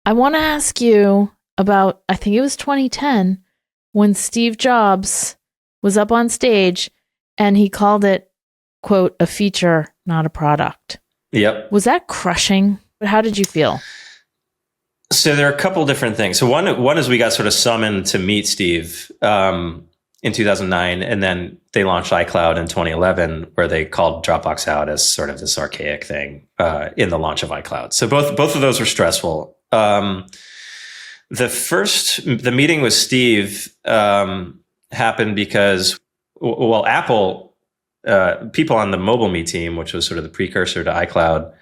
I want to ask you about, I think it was 2010, when Steve Jobs was up on stage and he called it, quote, a feature, not a product. Yep. Was that crushing? How did you feel? So there are a couple different things. So one is we got sort of summoned to meet Steve in 2009, and then they launched iCloud in 2011, where they called Dropbox out as sort of this archaic thing in the launch of iCloud. So both of those were stressful. The meeting with Steve happened because, well, Apple, people on the MobileMe team, which was sort of the precursor to iCloud,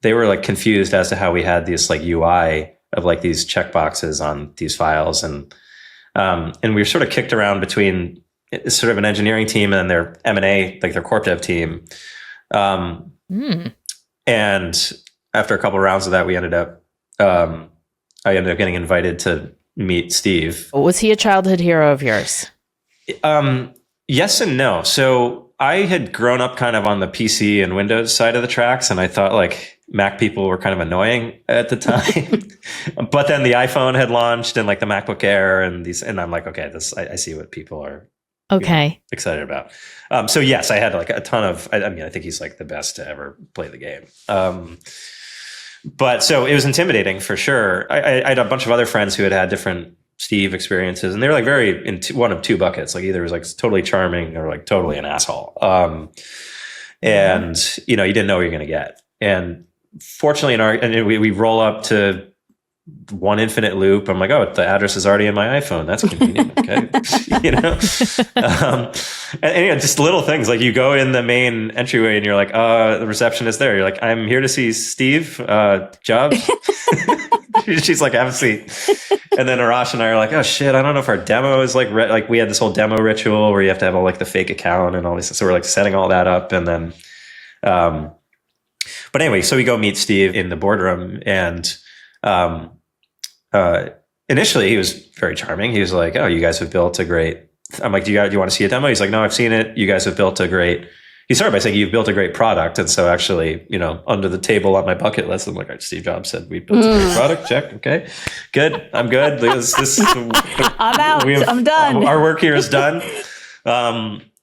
they were like confused as to how we had this like UI of like these checkboxes on these files. And we were sort of kicked around between sort of an engineering team and their M&A, like their corp dev team. And after a couple of rounds of that, I ended up getting invited to meet Steve. Was he a childhood hero of yours? Yes and no. So I had grown up kind of on the PC and Windows side of the tracks, and I thought like Mac people were kind of annoying at the time. But then the iPhone had launched and like the MacBook Air and I'm like, okay, I see what people are excited about. So yes, I had like a ton of, I think he's like the best to ever play the game. But so it was intimidating for sure. I had a bunch of other friends who had different Steve experiences, and they were like very in one of two buckets. Like either it was like totally charming or like totally an asshole. And you didn't know what you're going to get. And fortunately, we roll up to one infinite loop. I'm like, oh, the address is already in my iPhone. That's convenient. Okay. And just little things like you go in the main entryway and you're like, the receptionist there. You're like, I'm here to see Steve Jobs. She's like, have a seat. And then Arash and I are like, oh shit, I don't know if our demo is like we had this whole demo ritual where you have to have all like the fake account and all this. So we're like setting all that up. And then, but anyway, so we go meet Steve in the boardroom, and initially he was very charming. He was like, oh, you guys have built a great, I'm like, do you want to see a demo? He's like, no, I've seen it. You guys have built a great, he started by saying you've built a great product. And so actually, under the table on my bucket list, I'm like, all right, Steve Jobs said we built a great product. Check. Okay, good. I'm good. I'm out. I'm done. Our work here is done.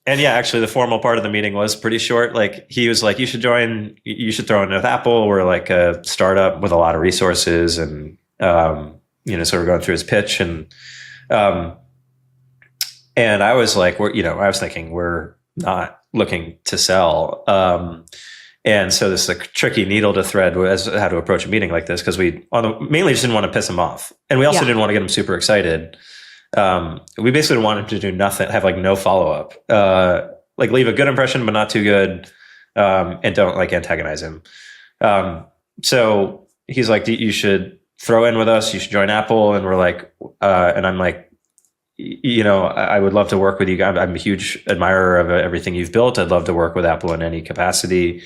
And yeah, actually the formal part of the meeting was pretty short. Like he was like, you should throw in with Apple. We're like a startup with a lot of resources, and, so we're going through his pitch, and I was like, I was thinking we're not looking to sell. And so this is a tricky needle to thread as how to approach a meeting like this, because we mainly just didn't want to piss him off. And we also didn't want to get him super excited. We basically wanted him to do nothing, have like no follow-up, like leave a good impression, but not too good. And don't like antagonize him. So he's like, you should throw in with us. You should join Apple. And we're like, and I'm like, I would love to work with you. I'm a huge admirer of everything you've built. I'd love to work with Apple in any capacity.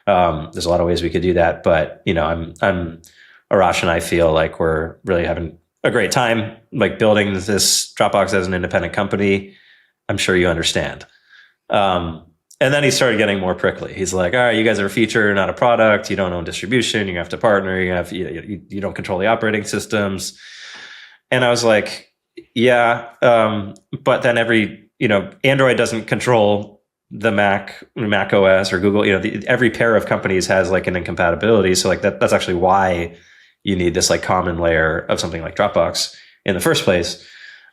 There's a lot of ways we could do that, but Arash and I feel like we're really having a great time, like building this Dropbox as an independent company. I'm sure you understand. And then he started getting more prickly. He's like, all right, you guys are a feature, not a product. You don't own distribution. You have to partner. You don't control the operating systems. And I was like, yeah. But then Android doesn't control the Mac OS or Google, every pair of companies has like an incompatibility. So like that's actually why you need this like common layer of something like Dropbox in the first place.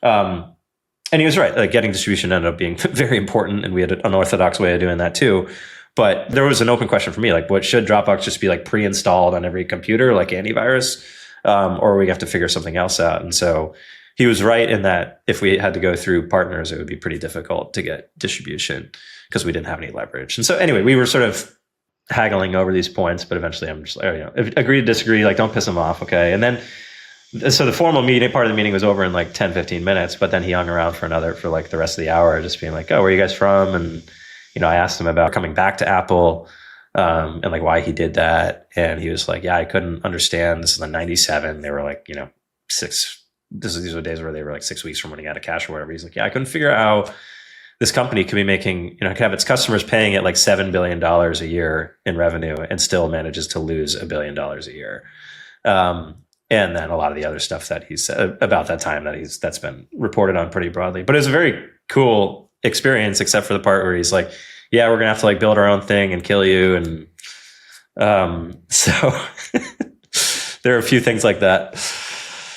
And he was right. Like getting distribution ended up being very important, and we had an unorthodox way of doing that too. But there was an open question for me, like, what should Dropbox just be like pre-installed on every computer, like antivirus, or we have to figure something else out? And so he was right in that if we had to go through partners, it would be pretty difficult to get distribution because we didn't have any leverage. And so anyway, we were sort of haggling over these points, but eventually I'm just like, agree to disagree, like don't piss him off. Okay. And then, so the formal part of the meeting was over in like 10, 15 minutes, but then he hung around for like the rest of the hour, just being like, oh, where are you guys from? And, I asked him about coming back to Apple, and like why he did that. And he was like, yeah, I couldn't understand. This is in 97. They were like, these were days where they were like 6 weeks from running out of cash or whatever. He's like, yeah, I couldn't figure out how this company could be making, could have its customers paying it like $7 billion a year in revenue and still manages to lose $1 billion a year. And then a lot of the other stuff that he said about that time that's been reported on pretty broadly. But it was a very cool experience, except for the part where he's like, yeah, we're gonna have to like build our own thing and kill you. And so there are a few things like that.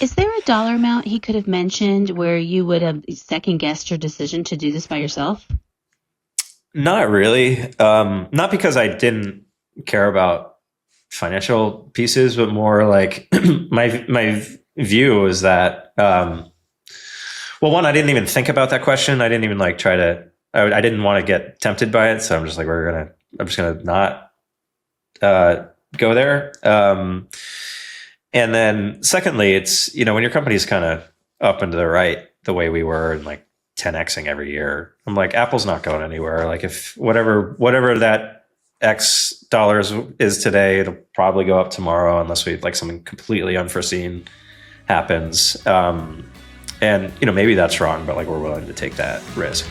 Is there a dollar amount he could have mentioned where you would have second guessed your decision to do this by yourself? Not really. Not because I didn't care about financial pieces, but more like my view was that, well, one, I didn't even think about that question. I didn't even like try to, I didn't want to get tempted by it. So I'm just like, I'm just going to not go there. And then secondly, it's, when your company's kind of up and to the right, the way we were, and like 10xing every year, I'm like, Apple's not going anywhere. Like if whatever that X dollars is today, it'll probably go up tomorrow unless we like something completely unforeseen happens. And maybe that's wrong, but like we're willing to take that risk.